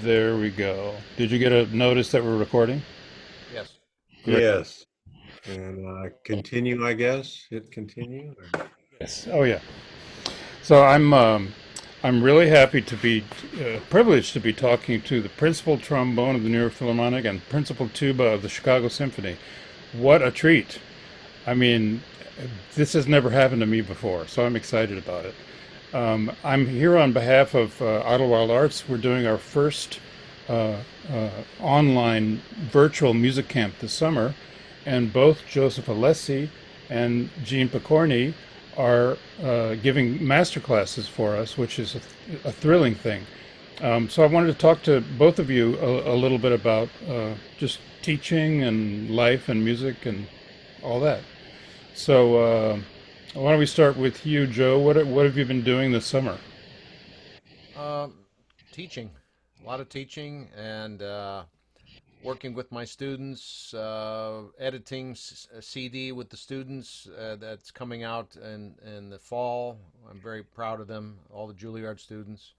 There we go. Did you get a notice that we're recording? Yes. Great. Yes. And continue, I guess. Hit continue. Yes. Oh yeah. So I'm really happy to be privileged to be talking to the principal trombone of the New York Philharmonic and principal tuba of the Chicago Symphony. What a treat! I mean, this has never happened to me before, so I'm excited about it. I'm here on behalf of Idyllwild Arts. We're doing our first uh, online virtual music camp this summer, and both Joseph Alessi and Gene Pokorny are giving masterclasses for us, which is a thrilling thing. So I wanted to talk to both of you a little bit about just teaching and life and music and all that. So why don't we start with you, Joe? What have you been doing this summer? Um, Teaching, a lot of teaching and working with my students, editing a CD with the students that's coming out in the fall. I'm very proud of them, all the Juilliard students.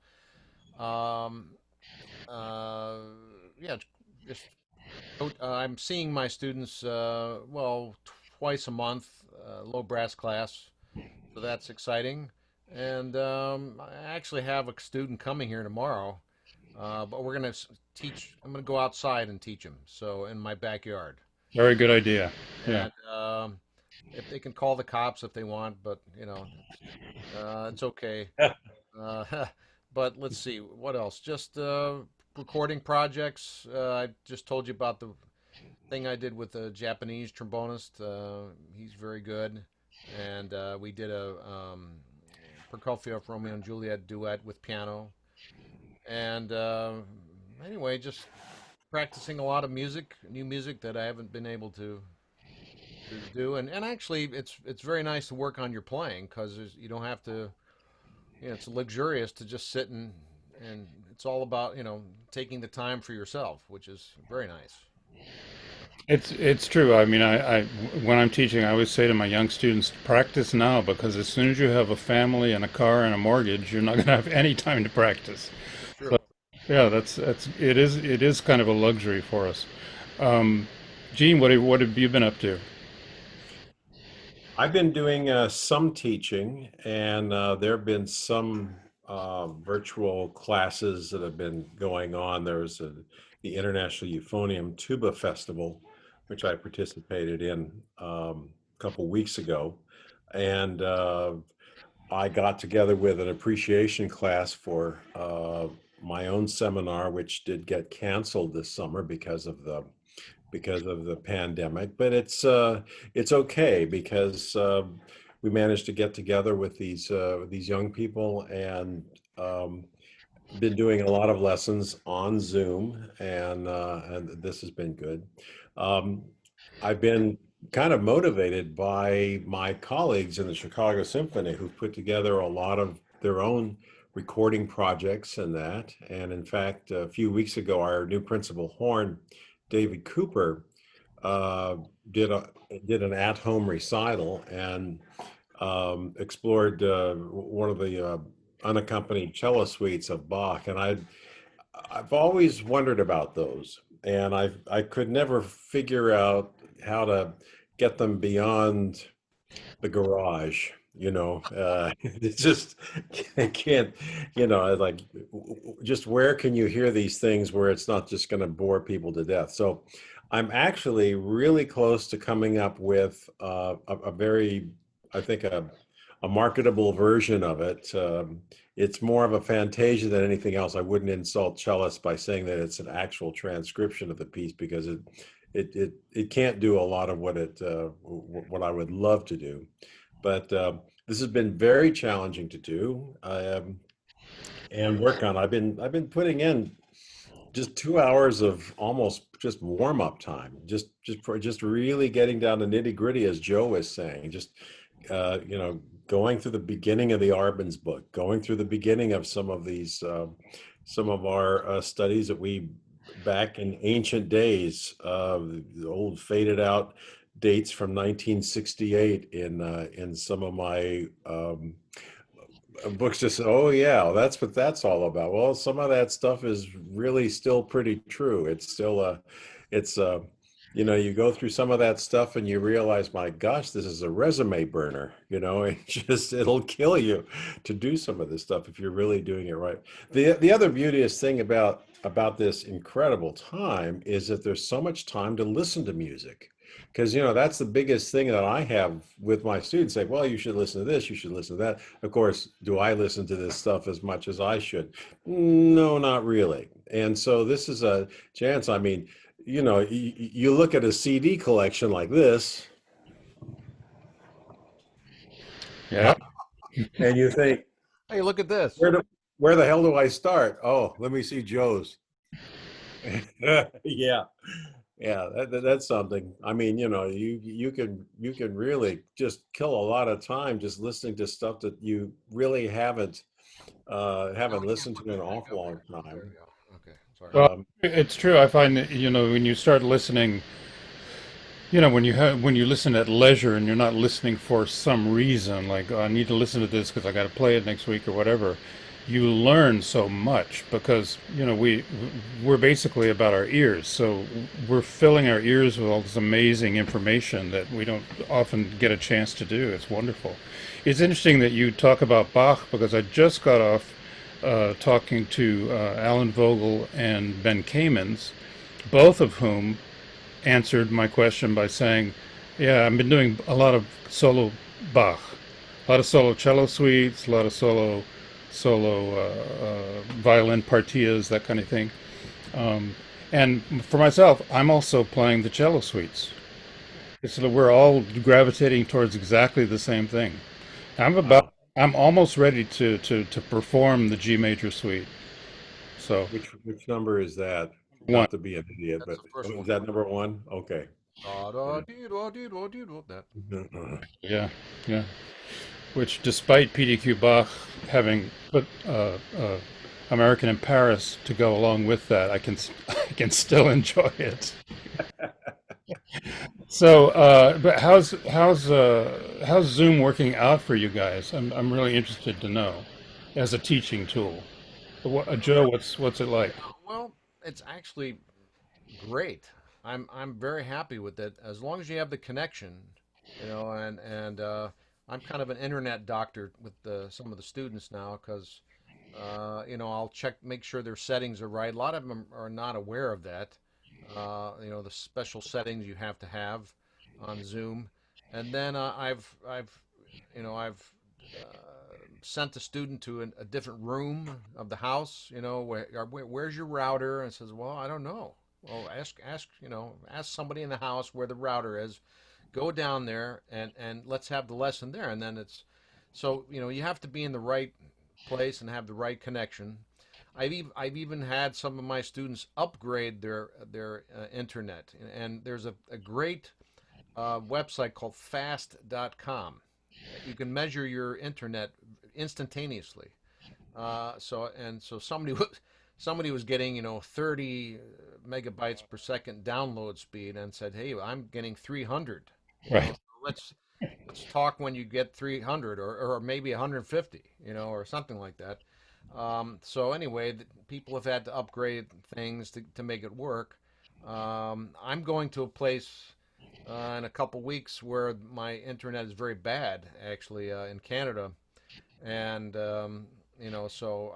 Um, uh, yeah, just I'm seeing my students, well, twice a month, low brass class. So that's exciting. And I actually have a student coming here tomorrow, but we're going to teach. I'm going to go outside and teach them. So in my backyard, Very good idea. Yeah. and if they can call the cops if they want, but it's okay. Uh, but let's see what else. Just recording projects. I just told you about the thing I did with a Japanese trombonist. He's very good, and we did a Prokofiev Romeo and Juliet duet with piano. And anyway, just practicing a lot of music, new music that I haven't been able to do. And actually, it's very nice to work on your playing because you don't have to. It's luxurious to just sit and it's all about taking the time for yourself, which is very nice. It's true. I mean, I when I'm teaching, I always say to my young students, practice now because as soon as you have a family and a car and a mortgage, you're not going to have any time to practice. It's So true. yeah, that's it is kind of a luxury for us. Um, Gene, what have you been up to? I've been doing some teaching, and there have been some virtual classes that have been going on. The International Euphonium Tuba Festival, which I participated in a couple weeks ago. And I got together with an appreciation class for my own seminar, which did get canceled this summer because of the pandemic. But it's okay because we managed to get together with these young people and been doing a lot of lessons on Zoom, and this has been good. Um, I've been kind of motivated by my colleagues in the Chicago Symphony who've put together a lot of their own recording projects and that. And in fact, a few weeks ago, our new principal horn, David Cooper, uh, did a did an at-home recital and explored one of the unaccompanied cello suites of Bach. And I've always wondered about those, and I could never figure out how to get them beyond the garage. It's just I can't. Like just where can you hear these things where it's not just going to bore people to death? So I'm actually really close to coming up with a very, I think a marketable version of it. It's more of a fantasia than anything else. I wouldn't insult cellists by saying that it's an actual transcription of the piece because it can't do a lot of what I would love to do. But this has been very challenging to do and work on. I've been putting in just 2 hours of almost just warm up time, just really getting down to nitty gritty, as Joe was saying. Just going through the beginning of the Arbenz book, going through the beginning of some of our studies that we back in ancient days, the old faded out dates from 1968 in some of my books just, oh yeah, that's what that's all about. Well, some of that stuff is really still pretty true. It's still it's you know, you go through some of that stuff and you realize, my gosh, this is a resume burner. You know, it just it'll kill you to do some of this stuff if you're really doing it right. The other beauteous thing about this incredible time is that there's so much time to listen to music. Because, you know, that's the biggest thing that I have with my students. Like, well, you should listen to this, you should listen to that. Of course, do I listen to this stuff as much as I should? No, not really. And so this is a chance. I mean, you know, you look at a CD collection like this, Yeah. and you think, Hey, look at this. where do, where the hell do I start? Oh, let me see Joe's. Yeah. Yeah, that's something. I mean, you know, you can really just kill a lot of time just listening to stuff that you really Now haven't we can't listened put to in an that back awful up long there. There time. we go. Okay, sorry. Well, Um, it's true. I find that, you know, when you start listening, you know, when you listen at leisure and you're not listening for some reason, like, oh, I need to listen to this because I got to play it next week or whatever, you learn so much because, you know, we're basically about our ears. So we're filling our ears with all this amazing information that we don't often get a chance to do. It's wonderful. It's interesting that you talk about Bach because I just got off talking to Alan Vogel and Ben Kamens, both of whom answered my question by saying, "Yeah, I've been doing a lot of solo Bach, a lot of solo cello suites, a lot of solo violin partias, that kind of thing." Um, and for myself, I'm also playing the cello suites. So we're all gravitating towards exactly the same thing. I'm about, wow. I'm almost ready to perform the G major suite. So Which number is that? one, Not to be an idiot, That's but the first is one. that number one? Okay. Da da dee da dee da dee da. That. yeah, yeah. Which, despite PDQ Bach having put American in Paris to go along with that, I can still enjoy it. So, but how's Zoom working out for you guys? I'm really interested to know, as a teaching tool. Joe, what's it like? Well, it's actually great. I'm very happy with it as long as you have the connection, and I'm kind of an internet doctor with some of the students now because I'll make sure their settings are right. A lot of them are not aware of that. The special settings you have to have on Zoom, and then I've sent the student to a different room of the house. Where's your router? And it says, well, I don't know. Well, ask somebody in the house where the router is. Go down there and let's have the lesson there. And then you have to be in the right place and have the right connection. I've even had some of my students upgrade their internet, and there's a great website called fast.com. You can measure your internet instantaneously. So somebody was getting 30 megabytes per second download speed and said, "Hey, I'm getting 300. Right. Let's talk when you get 300 or maybe 150, or something like that." So anyway, people have had to upgrade things to make it work. I'm going to a place in a couple weeks where my internet is very bad, actually, in Canada, and so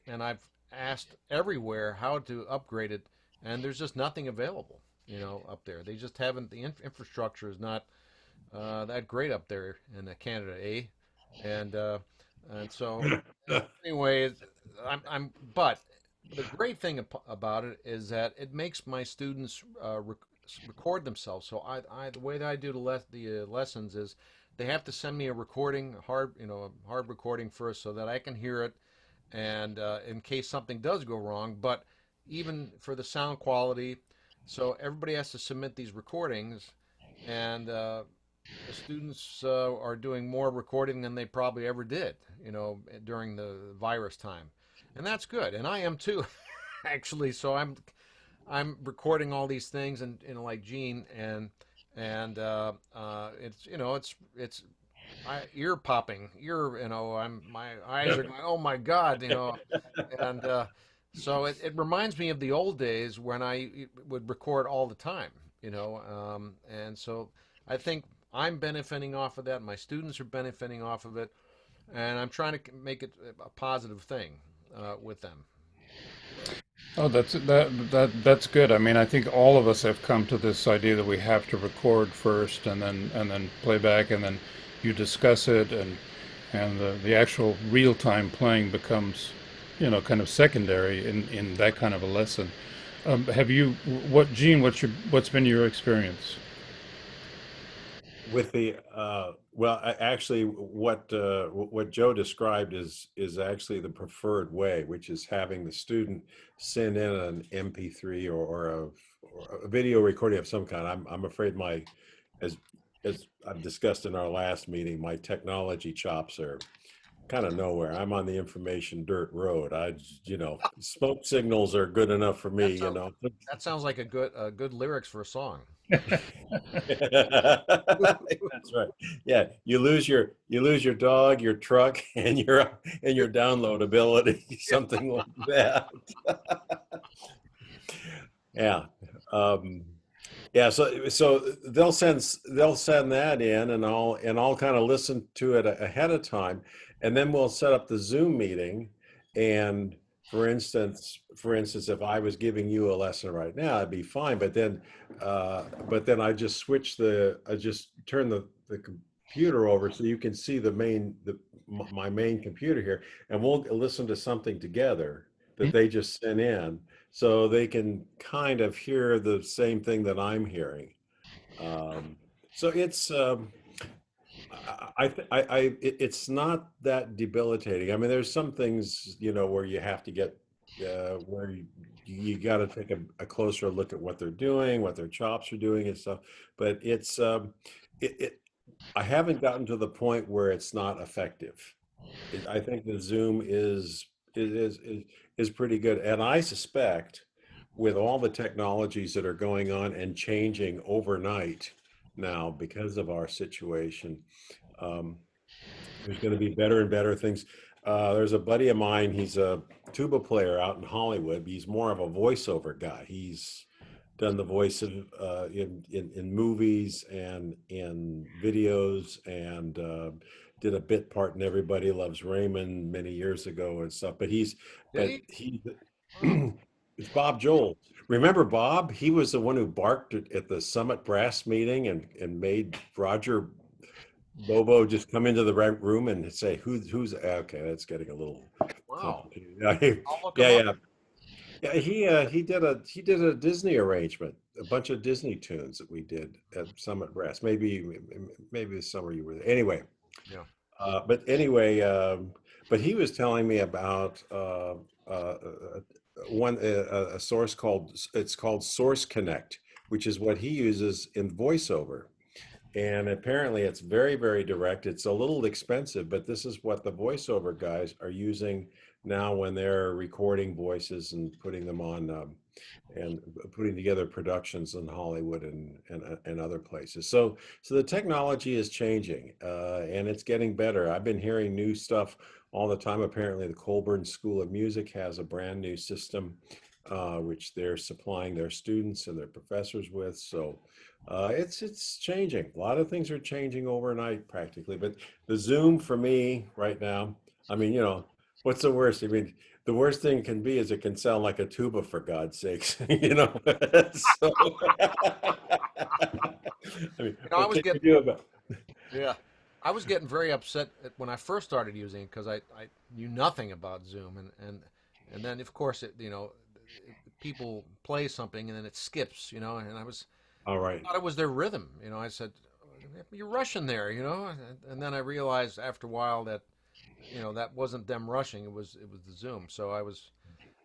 I've asked everywhere how to upgrade it, and there's just nothing available, up there. They just haven't. The infrastructure is not that great up there in Canada, eh? And so anyway, but the great thing about it is that it makes my students record themselves. So the way that I do the lessons is they have to send me a recording, a hard recording first, so that I can hear it, and in case something does go wrong. But even for the sound quality, so everybody has to submit these recordings, and the students are doing more recording than they probably ever did, during the virus time, and that's good. And I am too, actually. So I'm recording all these things, and like Gene, and it's ear popping, my eyes are going, oh my God, and so it reminds me of the old days when I would record all the time, and so I think I'm benefiting off of that. My students are benefiting off of it, and I'm trying to make it a positive thing with them. Oh, that's good. I mean, I think all of us have come to this idea that we have to record first and then play back and then you discuss it and the actual real time playing becomes, kind of secondary in that kind of a lesson. Have you what Gene? What's been your experience? With the well, actually, what Joe described is actually the preferred way, which is having the student send in an MP3 or a video recording of some kind. I'm afraid as as I've discussed in our last meeting, my technology chops are kind of nowhere. I'm on the information dirt road. Smoke signals are good enough for me, That sounds that sounds like a good lyrics for a song. That's right. Yeah, you lose your dog, your truck, and your download ability, something like that. Yeah. Um, yeah, so they'll send that in, and I'll kind of listen to it ahead of time, and then we'll set up the Zoom meeting. And for instance, if I was giving you a lesson right now, it'd be fine. But then I just turn the computer over so you can see my main computer here, and we'll listen to something together that they just sent in so they can kind of hear the same thing that I'm hearing. Um, so it's not that debilitating. I mean, there's some things, where you have to get, where you got to take a closer look at what they're doing, what their chops are doing and stuff. But it I haven't gotten to the point where it's not effective. I think the Zoom is pretty good, and I suspect with all the technologies that are going on and changing overnight now because of our situation, um, there's going to be better and better things. There's a buddy of mine. He's a tuba player out in Hollywood. He's more of a voiceover guy. He's done the voice in movies and in videos, and did a bit part in Everybody Loves Raymond many years ago and stuff. But he's Did but he? he Wow. it's Bob Joel. Remember Bob? He was the one who barked at the Summit brass meeting and made Roger Bobo just come into the right room and say, who's okay, that's getting a little Wow. complicated. I'll look Yeah, him up. yeah. Yeah, he did a Disney arrangement, a bunch of Disney tunes that we did at Summit Brass. Maybe this summer you were there. Anyway, Yeah. but he was telling me about a source called Source Connect, which is what he uses in voiceover. And apparently it's very, very direct. It's a little expensive, but this is what the voiceover guys are using now when they're recording voices and putting them on, and putting together productions in Hollywood and other places. So the technology is changing, and it's getting better. I've been hearing new stuff all the time. Apparently, the Colburn School of Music has a brand new system, which they're supplying their students and their professors with. So it's changing. A lot of things are changing overnight, practically. But the Zoom for me right now, I mean, what's the worst? I mean, the worst thing it can be is it can sound like a tuba, for God's sakes. So, I mean, I what was can you getting do about? Yeah, I was getting very upset when I first started using it because I knew nothing about Zoom, and then of course people play something and then it skips, and All right. thought it was their rhythm, I said, "You're rushing there," and then I realized after a while that that wasn't them rushing, it was the Zoom. So I was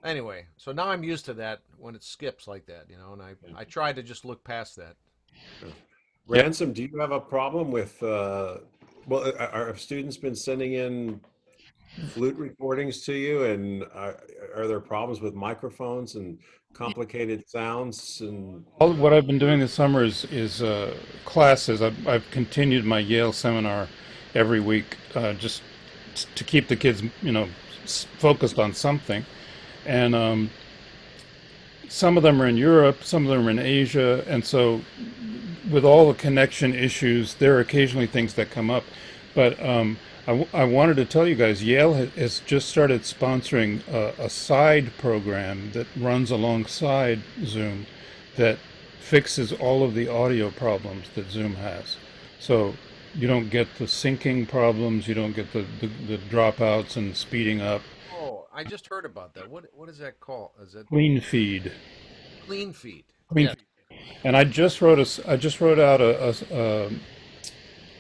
anyway. So now I'm used to that when it skips like that, and I try to just look past that. Yeah. Yeah. Ransom, do you have a problem with, well, have students been sending in flute recordings to you, and are there problems with microphones and complicated sounds and All what I've been doing this summer is classes. I've continued my Yale seminar every week, just to keep the kids, focused on something. And some of them are in Europe, some of them are in Asia, and so with all the connection issues, there are occasionally things that come up. But I wanted to tell you guys, Yale has just started sponsoring a side program that runs alongside Zoom that fixes all of the audio problems that Zoom has. So you don't get the syncing problems, you don't get the dropouts and speeding up. Oh, I just heard about that. What is that called? Is it Clean feed. Clean Feed? Clean Yes. feed. And I just wrote out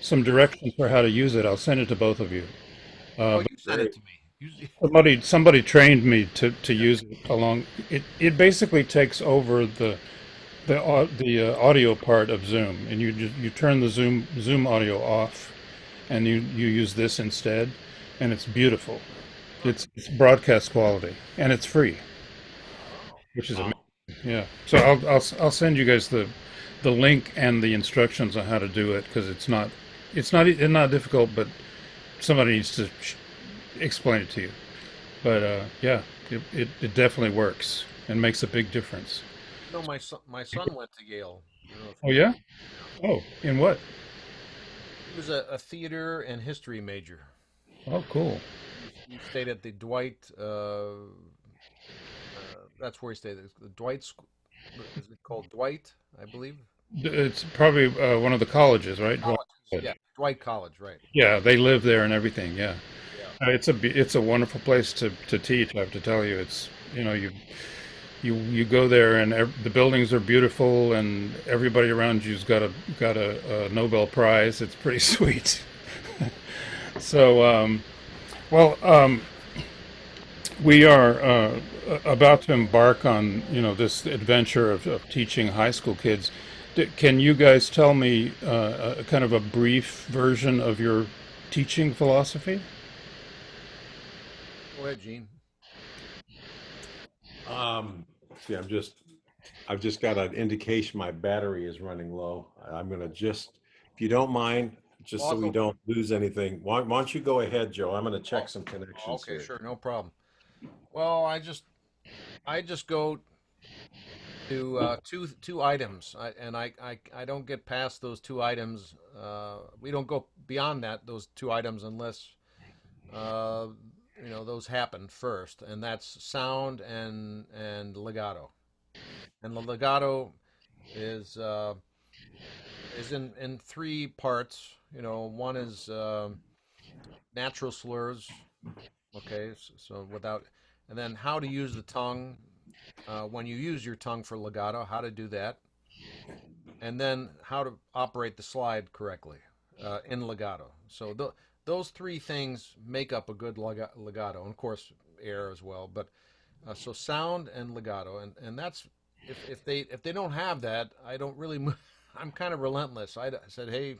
some directions for how to use it. I'll send it to both of you. Oh, But you sent it Great. to me. somebody trained me to use it along. It basically takes over the audio part of Zoom, and you turn the Zoom audio off, and you use this instead, and it's beautiful. Huh. It's broadcast quality, and it's free, Oh, which is amazing. Wow. Yeah. So I'll send you guys the link and the instructions on how to do it because it's not difficult, but somebody needs to explain it to you. But yeah, it definitely works and makes a big difference. my son went to Yale. I don't know if Oh you know. yeah? Yeah. Oh, in what? He was a theater and history major. Oh, cool. He stayed at the Dwight. That's where he stayed. The Dwight. Is it called Dwight? I believe. It's probably one of the colleges, right? Colleges. Yeah, Dwight College. Right. Yeah, they live there and everything. Yeah, Yeah. it's a wonderful place to teach. I have to tell you, it's you go there and the buildings are beautiful and everybody around you's got a Nobel Prize. It's pretty sweet. So well, we are about to embark on this adventure of teaching high school kids. Can you guys tell me a kind of a brief version of your teaching philosophy? Go ahead, Gene. Um, see, I've just got an indication my battery is running low. I'm gonna just, if you don't mind, just Well, so I'll we go. don't lose anything, why don't you go ahead, Joe? I'm gonna Oh, check some connections okay, here. sure, no problem. Well, I just go to two items, and I don't get past those two items. We don't go beyond those two items unless uh, those happen first, and that's sound and legato. And the legato is uh, is in three parts. One is natural slurs. Okay, so without, and then how to use the tongue when you use your tongue for legato, how to do that, and then how to operate the slide correctly in legato. So those three things make up a good legato, and of course air as well. But so sound and legato, and that's if they don't have that, I don't really. I'm kind of relentless. I said, hey,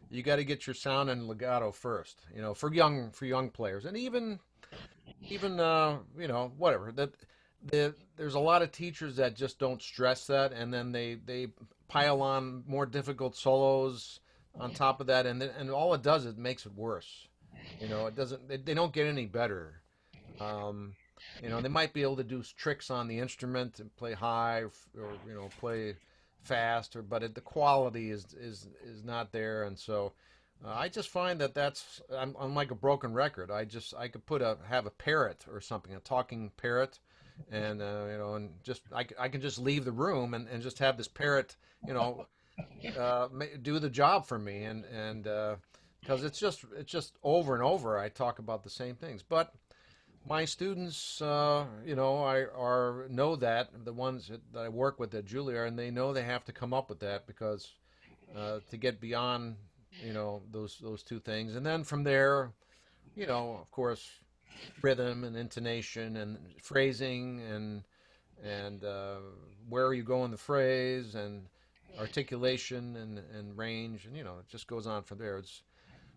you got to get your sound and legato first. For young players, and even whatever that there's a lot of teachers that just don't stress that, and then they pile on more difficult solos on top of that, and all it does is it makes it worse. It doesn't. They don't get any better. um, they might be able to do tricks on the instrument and play high, or play fast, but the quality is not there, and so I just find that I'm like a broken record. I could have a parrot or something, a talking parrot, and and just I can just leave the room and just have this parrot, you know, do the job for me, and because it's just over and over. I talk about the same things, but my students, I know that the ones that I work with at Juilliard, and they know they have to come up with that because to get beyond, those two things, and then from there, of course, rhythm and intonation and phrasing and where are you going the phrase and articulation and range, and it just goes on from there.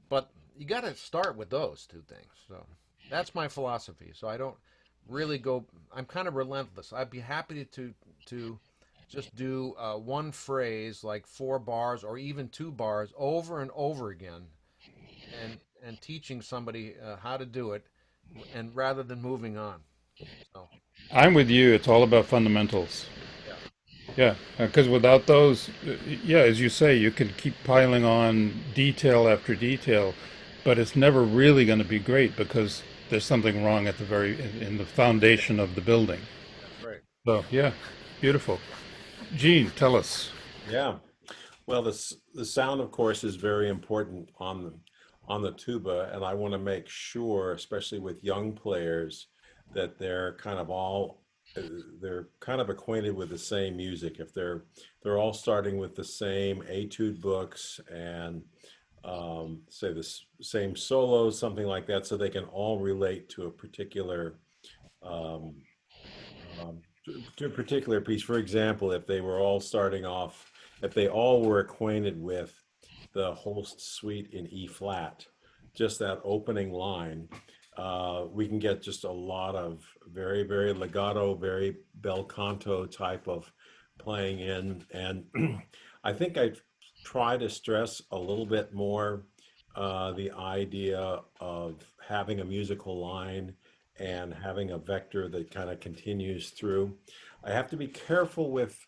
But you got to start with those two things. So that's my philosophy. So I don't really go. I'm kind of relentless. I'd be happy to just do one phrase like 4 bars or even 2 bars over and over again and teaching somebody how to do it, and rather than moving on. So I'm with you. It's all about fundamentals. yeah, Yeah, because without those, yeah, as you say, you can keep piling on detail after detail, but it's never really going to be great because there's something wrong at the in the foundation of the building. that's right. So, yeah, beautiful. Gene, tell us. Yeah. Well, the sound, of course, is very important on the tuba, and I want to make sure, especially with young players, that uh, they're kind of acquainted with the same music. If they're all starting with the same etude books and say same solos, something like that, so they can all relate to a particular um, to a particular piece. For example, if they were all starting off, if they all were acquainted with the Holst suite in E flat, just that opening line, we can get just a lot of very, very legato, very bel canto type of playing in. And I think I try to stress a little bit more the idea of having a musical line and having a vector that kind of continues through. I have to be careful with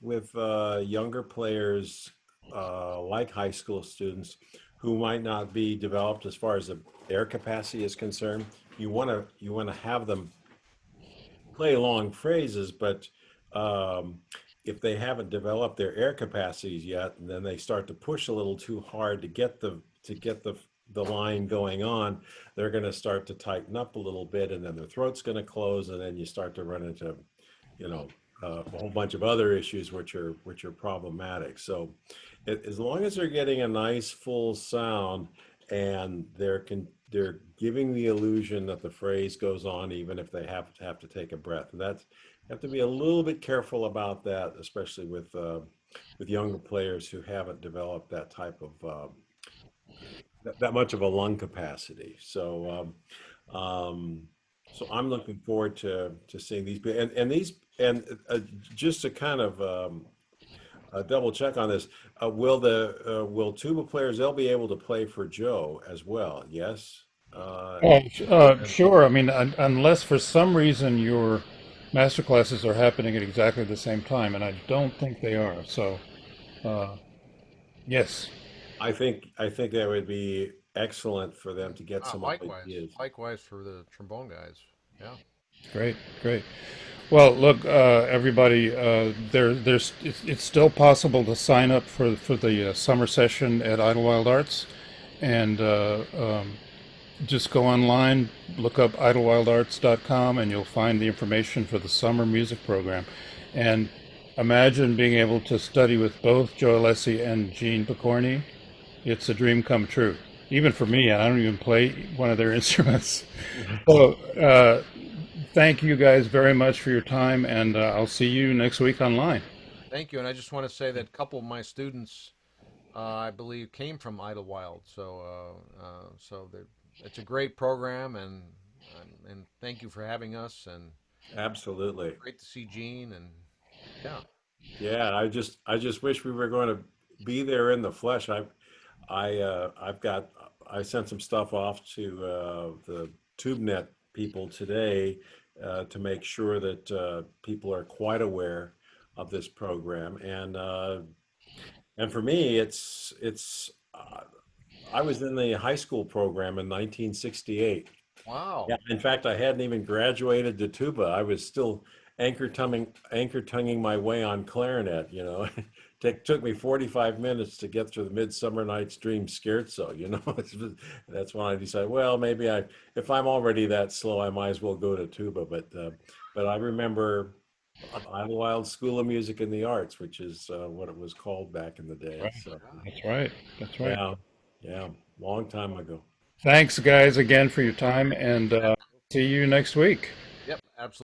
younger players like high school students who might not be developed as far as the air capacity is concerned. You want to have them play long phrases, but um, if they haven't developed their air capacities yet, and then they start to push a little too hard to get the line going on, they're going to start to tighten up a little bit, and then their throat's going to close, and then you start to run into, you know, a whole bunch of other issues which are problematic. So, as long as they're getting a nice full sound and they're giving the illusion that the phrase goes on even if they have to take a breath. And that's you have to be a little bit careful about that, especially with younger players who haven't developed that type of that much of a lung capacity. Um, so I'm looking forward to seeing these and these and just to kind of double check on this. Will tuba players they'll be able to play for Joe as well? Yes. Oh, And sure. I mean, unless for some reason your master classes are happening at exactly the same time, and I don't think they are. So, uh, yes, I think that would be excellent for them to get Ah, some likewise, ideas. likewise for the trombone guys. Yeah. great, great. Well, look, everybody, it's still possible to sign up for the summer session at Idlewild Arts, and just go online, look up idlewildarts.com, and you'll find the information for the summer music program. And imagine being able to study with both Joe Alessi and Gene Pokorny. It's a dream come true. Even for me, I don't even play one of their instruments. So, thank you guys very much for your time, and I'll see you next week online. Thank you. And I just want to say that a couple of my students, I believe, came from Idyllwild. It's a great program, and thank you for having us. And Absolutely. great to see Gene. And yeah, Yeah, I just wish we were going to be there in the flesh. I sent some stuff off to the TubeNet people today to make sure that people are quite aware of this program. And for me, I was in the high school program in 1968. Yeah, wow. in fact, I hadn't even graduated to tuba. I was still anchor tonguing my way on clarinet, you know. Took me 45 minutes to get through the Midsummer Night's Dream scherzo, you know. That's when I decided, well, if I'm already that slow, I might as well go to tuba. But I remember Idlewild School of Music and the Arts, which is what it was called back in the day. Right. So, Yeah. That's right. That's right. yeah, yeah, long time ago. Thanks, guys, again for your time, and see you next week. Yep. Absolutely.